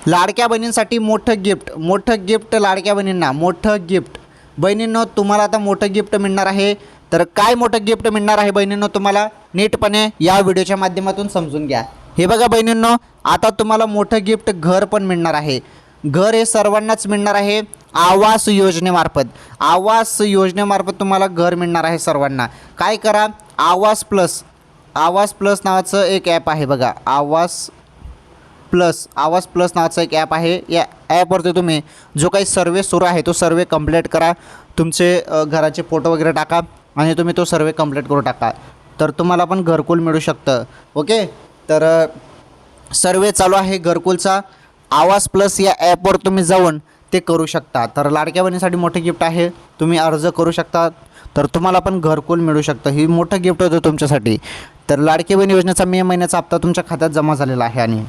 लाडक्या बहिणींसाठी मोठं गिफ्ट लाडक्या बहिणींना मोठं गिफ्ट. बहिणींनो तुम्हाला आता मोठं गिफ्ट मिळणार आहे. तर काय मोठं गिफ्ट मिळणार आहे बहिणींनो तुम्हाला नीटपणे या व्हिडिओच्या माध्यमातून समजून घ्या. हे बघा बहिणींनो, आता तुम्हाला मोठं गिफ्ट घर पण मिळणार आहे. घर हे सर्वांनाच मिळणार आहे आवास योजनेमार्फत. आवास योजनेमार्फत तुम्हाला घर मिळणार आहे सर्वांना. काय करा, आवास प्लस नावाचं एक ॲप आहे बघा. आवास प्लस नावाचं एक ॲप आहे. या ॲपवरती तुम्ही जो काही सर्वे सुरू आहे तो सर्वे कंप्लीट करा. तुमचे घराचे फोटो वगैरे टाका आणि तुम्ही तो सर्वे कंप्लीट करून टाका. तर तुम्हाला पण घरकुल मिळू शकतं. ओके, तर सर्वे चालू आहे घरकुलचा. आवास प्लस या ॲपवर तुम्ही जाऊन ते करू शकता. तर लाडक्या बहिणीसाठी मोठे गिफ्ट आहे, तुम्ही अर्ज करू शकता. तर तुम्हाला पण घरकुल मिळू शकतं. ही मोठं गिफ्ट होतं तुमच्यासाठी. तर लाडकी बहीण योजनेचा मे महिन्याचा हप्ता तुमच्या खात्यात जमा झालेला आहे. आणि